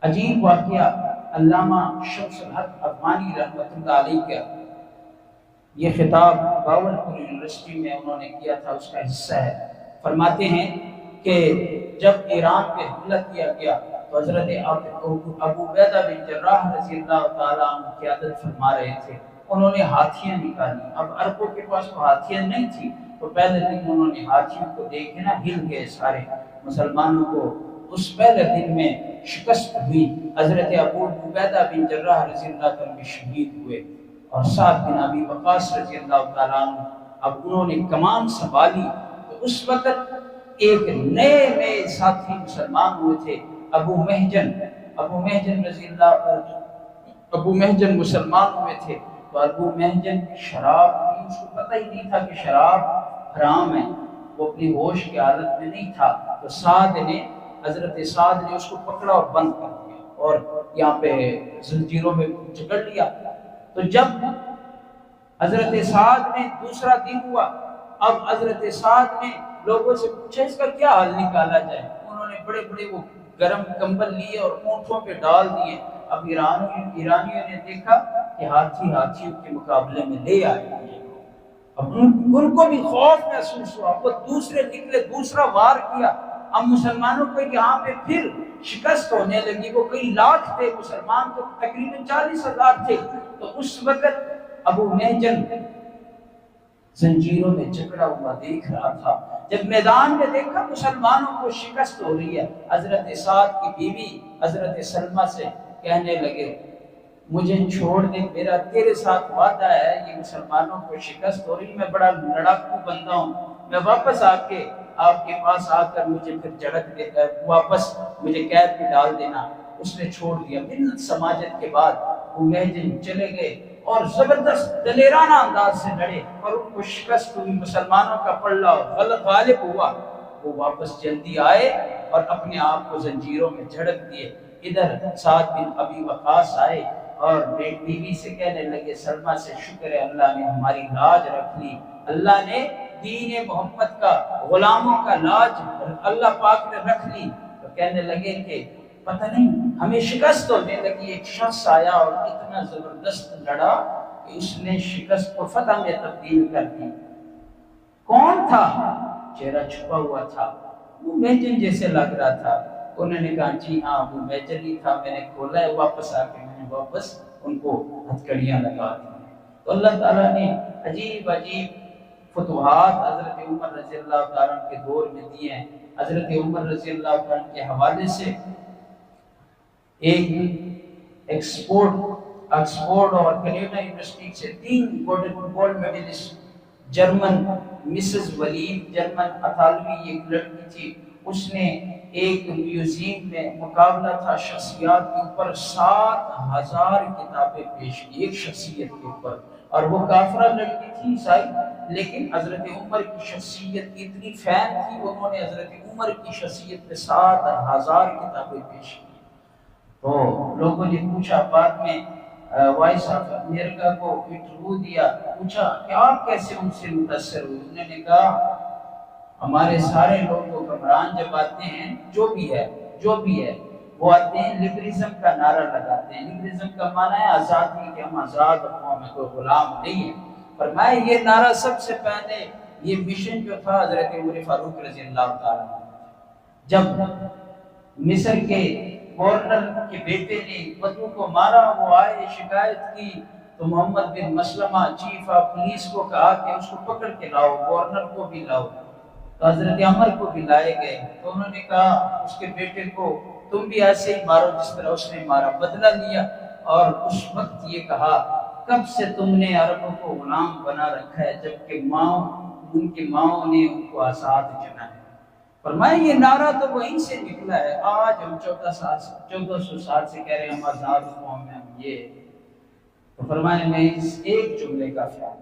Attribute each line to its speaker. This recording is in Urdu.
Speaker 1: عجیب واقعہ علامہ شمس الحق افغانی رحمۃ اللہ علیہ کا یہ خطاب باولپور یونیورسٹی میں انہوں نے کیا تھا، اس کا حصہ ہے۔ فرماتے ہیں کہ جب ایران پہ حملہ کیا گیا تو حضرت ابو عبیدہ بن جراح رضی اللہ تعالیٰ عنہ قیادت فرما رہے تھے۔ انہوں نے ہاتھیاں نکالی۔ اب عربوں کے پاس تو ہاتھیاں نہیں تھی، تو پہلے دن انہوں نے ہاتھیوں کو دیکھے نا، ہل گئے سارے مسلمانوں کو۔ اس پہلے دن میں شکست ہوئی، حضرت ابو عبیدہ بن جراح رضی اللہ تعالیٰ عنہ شہید ہوئے، اور سعد بن ابی وقاص رضی اللہ تعالیٰ عنہ اب انہوں نے کمان سنبھالی۔ تو اس وقت ایک نئے ساتھی مسلمان ہوئے تھے، ابو محجن مسلمان ہوئے تھے۔ تو ابو محجن شراب کی، اس کو پتہ ہی نہیں تھا کہ شراب حرام ہے، وہ اپنی ہوش کی حالت میں نہیں تھا۔ تو حضرت سعد نے اس کو پکڑا اور بند کر دیا، اور یہاں پہ زنجیروں میں جکڑ لیا۔ تو جب حضرت سعد نے دوسرا دن ہوا، اب حضرت سعد نے لوگوں سے پوچھا اس کا کیا حل نکالا جائے۔ انہوں نے بڑے بڑے وہ گرم کمبل لیے اور اونٹوں پہ ڈال دیے۔ اب ایرانیوں نے دیکھا کہ ہاتھیوں کے مقابلے میں لے آئے ہیں، اب ان کو بھی خوف محسوس ہوا، وہ دوسرے نکلے، دوسرا وار کیا۔ اب مسلمانوں کو یہاں پہ پھر شکست ہونے لگی۔ وہ کئی لاکھ تھے مسلمان، تو تقریباً 40,000 تھے۔ تو اس وقت ابو محجن زنجیروں میں جکڑا ہوا دیکھ رہا تھا۔ جب میدان میں دیکھا مسلمانوں کو شکست ہو رہی ہے، حضرت سعد کی بیوی حضرت سلمہ سے کہنے لگے مجھے چھوڑ دے، میرا تیرے ساتھ وعدہ ہے، یہ مسلمانوں کو شکست ہو رہی، میں بڑا لڑاکو بندہ ہوں، میں واپس آ کے آپ کے پاس آ کر مجھے پھر جھڑک دے، واپس مجھے قید میں ڈال دینا۔ اس نے چھوڑ دیا۔ ملت سماجت کے بعد وہ محجن چلے گئے اور زبردست دلیرانہ انداز سے لڑے، اور ان کو شکست ہوئی، مسلمانوں کا پلڑا غالب ہوا۔ وہ واپس جلدی آئے اور اپنے آپ کو زنجیروں میں جھڑک دیے۔ ادھر سعد بن ابی وقاص آئے اور بیوی سے کہنے لگے سلمہ سے شکر ہے اللہ نے ہماری لاج رکھ لی، اللہ نے دین محمد کا، غلاموں کا لاج اللہ پاک نے رکھ لی۔ تو کہنے لگے کہ پتہ نہیں ہمیں شکست ہونے لگی، ایک شخص آیا اور اتنا زبردست لڑا کہ اس نے شکست کو فتح میں تبدیل کر دی۔ کون تھا؟ چہرہ چھپا ہوا تھا، وہ محجن جیسے لگ رہا تھا۔ انہوں نے کہا جی ہاں وہ محجن ہی تھا، میں نے کھولا ہے، واپس آ کے میں نے واپس ان کو ہتھکڑیاں لگا دی۔ تو اللہ تعالیٰ نے عجیب فتوحات حضرت عمر رضی اللہ تعالیٰ کے دور میں دیے ہیں۔ حضرت عمر رضی اللہ تعالیٰ کے حوالے سے ایک آکسفورڈ اور کینیڈا یونیورسٹی سے 3 gold medallist, German Mrs William, German اطالوی ایک لڑکی تھی، اس نے ایک میوزیم میں مقابلہ تھا شخصیات کے اوپر، 7,000 کتابیں پیش کی ایک شخصیت کے اوپر، اور وہ کافرہ لڑکی تھی عیسائی، لیکن حضرت عمر کی شخصیت کی اتنی فین تھی، انہوں نے حضرت عمر کی شخصیت پہ 7,000 کتابیں پیش کی۔ تو لوگوں نے پوچھا، بعد میں وائس آف امریکہ کو انٹرویو دیا، پوچھا کہ آپ کیسے ان سے متاثر ہوئے؟ انہوں نے کہا ہمارے سارے لوگ کو گھبران جب آتے ہیں، جو بھی ہے وہ آتے ہیں لبرزم کا نعرہ لگاتے ہیں۔ لبرزم کا معنی ہے آزادی، کہ ہم آزاد قوم ہیں، کوئی غلام نہیں ہے۔ فرمایا یہ نعرہ سب سے پہلے، یہ مشن جو تھا حضرت عمر فاروق رضی اللہ تعالیٰ جب مصر کے گورنر کے بیٹے نے بدو کو مارا، وہ آئے شکایت کی، تو محمد بن مسلمہ چیف آف پولیس کو کہا کہ اس کو پکڑ کے لاؤ، گورنر کو بھی لاؤ۔ تو حضرت عمر کو بھی لائے گئے، تو انہوں نے کہا اس کے بیٹے کو تم بھی ایسے ہی مارو جس طرح اس نے مارا، بدلہ لیا۔ اور اس وقت یہ کہا کب سے تم نے عربوں کو غلام بنا رکھا ہے جبکہ ان کی ماؤں نے ان کو آزاد چنا ہے۔ فرمایا یہ نعرہ تو وہیں سے نکلا ہے، آج ہم 1400 سال سے کہہ رہے ہیں ہم آزاد قوم ہیں، ہم یہ۔ تو فرمایا میں اس ایک جملے کا خیال